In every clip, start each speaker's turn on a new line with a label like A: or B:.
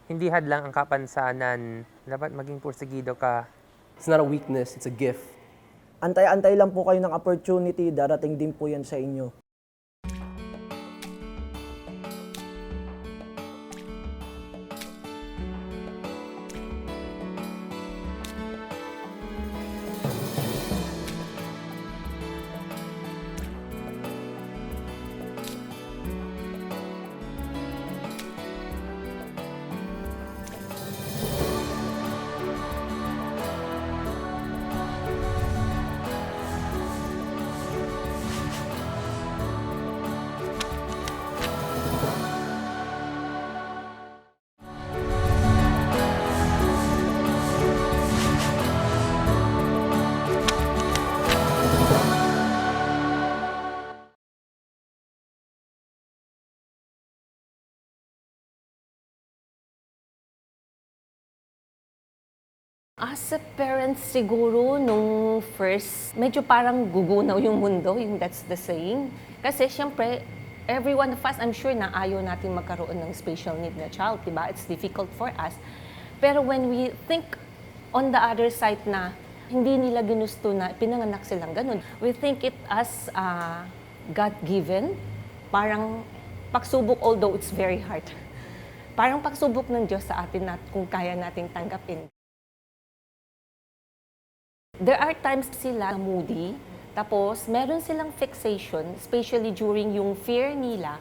A: Hindi hadlang ang kapansanan. Dapat maging pursigido ka.
B: It's not a weakness, it's a gift.
C: Antay-antay lang po kayo ng opportunity, darating din po yan sa inyo.
D: As a parent siguro, nung first, medyo parang gugunaw yung mundo, yung that's the saying. Kasi syempre, every one of us, I'm sure na ayaw natin magkaroon ng special need na child, diba? It's difficult for us. Pero when we think on the other side na hindi nila ginusto na pinanganak silang ganun, we think it as God-given, parang pagsubok, although it's very hard. Parang pagsubok ng Diyos sa atin na kung kaya nating tanggapin. There are times sila moody, tapos meron silang fixation, especially during yung fear nila.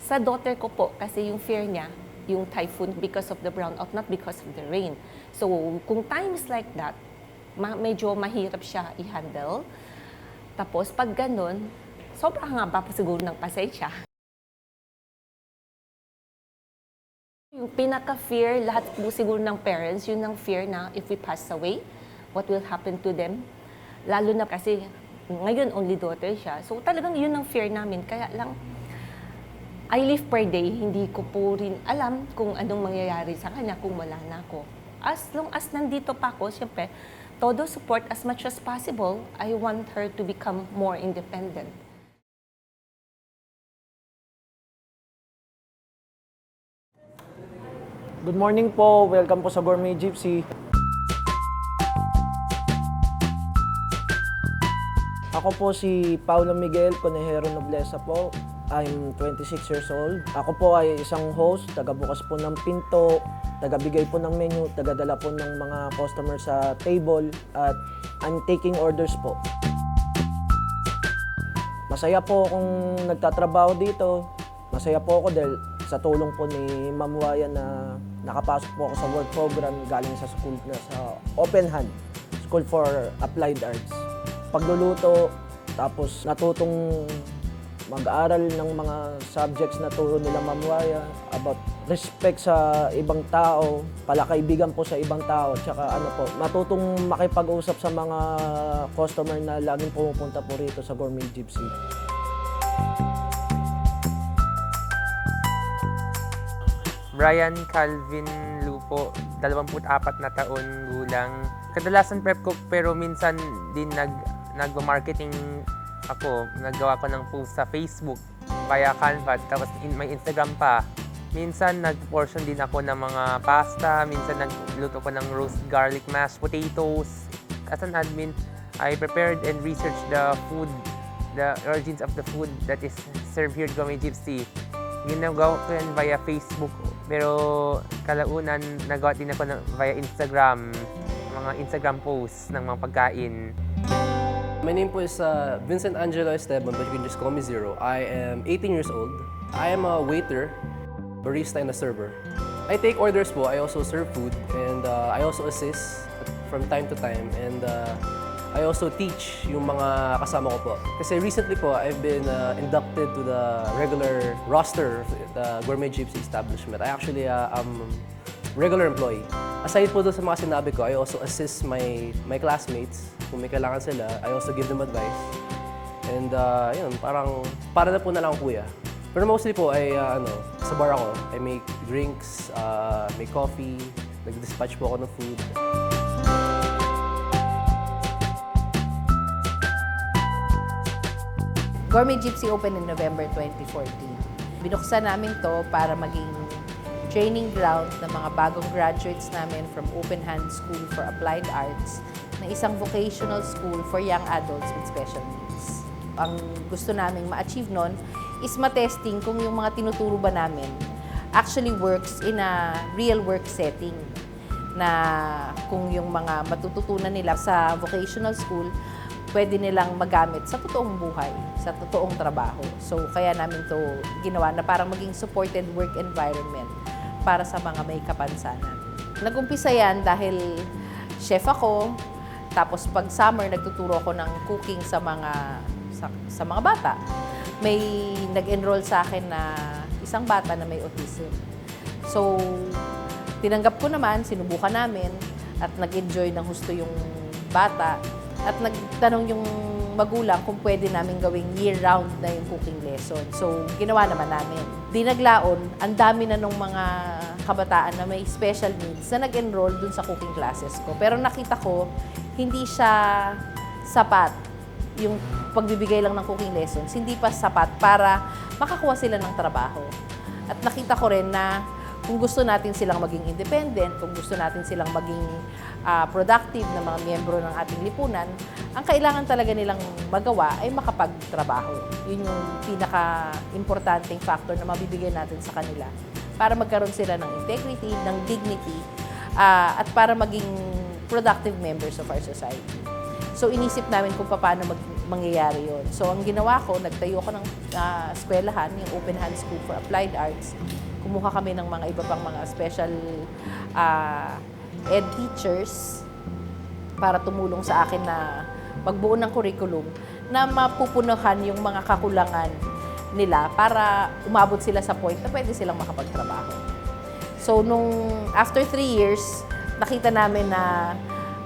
D: Sa daughter ko po, kasi yung fear niya, yung typhoon because of the brownout, not because of the rain. So kung times like that, medyo mahirap siya i-handle. Tapos pag ganun, sobrang haba po siguro ng pasensya. Yung pinaka-fear, lahat po siguro ng parents, yun ang fear na if we pass away, what will happen to them. Lalo na kasi ngayon only daughter siya. So talagang yun ang fear namin. Kaya lang, I live per day, hindi ko po rin alam kung anong mangyayari sa kanya kung wala na ako. As long as nandito pa ako, syempre, todo support as much as possible. I want her to become more independent.
C: Good morning po, welcome po sa Gourmet Gypsy. Ako po si Paulo Miguel Conejero Nobleza po. I'm 26 years old. Ako po ay isang host, tagabukas po ng pinto, tagabigay po ng menu, tagadala po ng mga customer sa table, at I'm taking orders po. Masaya po akong nagtatrabaho dito. Masaya po ako dahil sa tulong po ni Ma'am Waya na nakapasok po ako sa work program galing sa school na sa Open Hand, School for Applied Arts. Pagluluto, tapos natutong mag-aaral ng mga subjects na turo nila Ma'am Waya about respect sa ibang tao, palakaibigan po sa ibang tao, tsaka ano po, natutong makipag-usap sa mga customer na laging pumupunta po rito sa Gourmet Gypsy.
A: Brian Calvin Lupo, 24 na taon gulang. Kadalasan prep cook pero minsan din nag-marketing ako. Naggawa ko ng post sa Facebook via Canva, tapos may Instagram pa. Minsan nag-portion din ako ng mga pasta, minsan nagluto ko ng roast garlic mashed potatoes. As an admin, I prepared and researched the food, the origins of the food that is served here at Gourmet Gypsy. Ginagawa ko yan via Facebook, pero kalaunan nagawa din ako via Instagram, mga Instagram posts ng mga pagkain.
B: My name po is Vincent Angelo Esteban, but you can just call me Zero. I am 18 years old. I am a waiter, barista, and a server. I take orders po. I also serve food, and I also assist from time to time. And I also teach yung mga kasama ko po. Kasi recently po, I've been inducted to the regular roster of the Gourmet Gypsy establishment. I actually am regular employee. Aside po doon sa mga sinabi ko, I also assist my classmates. Kung may kailangan sila, I also give them advice. And yun, parang para na po na lang kuya. Pero mostly po ay sa bar ako. I make drinks, make coffee, nag-dispatch po ako ng food.
E: Gourmet Gypsy opened in November 2014. Binuksan namin to para maging training ground ng mga bagong graduates namin from Open Hand School for Applied Arts na isang vocational school for young adults with special needs. Ang gusto naming ma-achieve nun is ma-testing kung yung mga tinuturo ba namin actually works in a real work setting, na kung yung mga matututunan nila sa vocational school, pwede nilang magamit sa totoong buhay, sa totoong trabaho. So, kaya namin to ginawa na parang maging supported work environment para sa mga may kapansanan. Nag-umpisa yan dahil chef ako, tapos pag summer, nagtuturo ako ng cooking sa mga bata. May nag-enroll sa akin na isang bata na may autism. So, tinanggap ko naman, sinubukan namin, at nag-enjoy ng husto yung bata. At nagtanong yung magulang kung pwede namin gawing year-round na yung cooking lesson. So, ginawa naman namin. Di naglaon, ang dami na nung mga kabataan na may special needs na nag-enroll dun sa cooking classes ko. Pero nakita ko, hindi siya sapat. Yung pagbibigay lang ng cooking lessons, hindi pa sapat para makakuha sila ng trabaho. At nakita ko rin na kung gusto natin silang maging independent, kung gusto natin silang maging productive na mga miyembro ng ating lipunan, ang kailangan talaga nilang magawa ay makapagtrabaho. Yun yung pinaka-importanting factor na mabibigay natin sa kanila para magkaroon sila ng integrity, ng dignity, at para maging productive members of our society. So, inisip namin kung paano mangyayari yun. So, ang ginawa ko, nagtayo ko ng eskwelahan, yung Open Hand School for Applied Arts. Kumuha kami ng mga iba pang mga special ed teachers para tumulong sa akin na magbuo ng curriculum na mapupunuhan yung mga kakulangan nila para umabot sila sa point na pwede silang makapagtrabaho. So, after 3 years, nakita namin na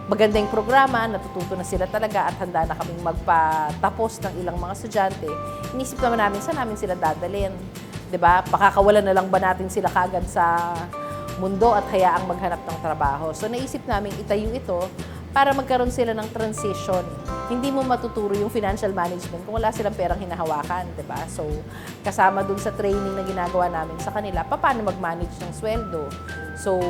E: magandang programa, natututo na sila talaga at handa na kaming magpatapos ng ilang mga estudyante. Inisip naman namin, saan namin sila dadalhin? 'Di ba? Pakakawalan na lang ba natin sila kagad sa mundo at hayaang maghanap ng trabaho? So naisip namin itayo ito para magkaroon sila ng transition. Hindi mo matuturo yung financial management kung wala silang perang hinahawakan, 'di ba? So kasama dun sa training na ginagawa namin sa kanila, paano mag-manage ng sweldo. So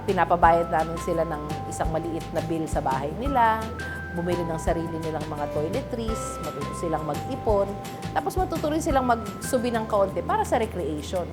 E: pinapabayad namin sila ng isang maliit na bill sa bahay nila, bumili ng sarili nilang mga toiletries, matuto silang mag-ipon, tapos matuto rin silang magsubi ng kaunti para sa recreation.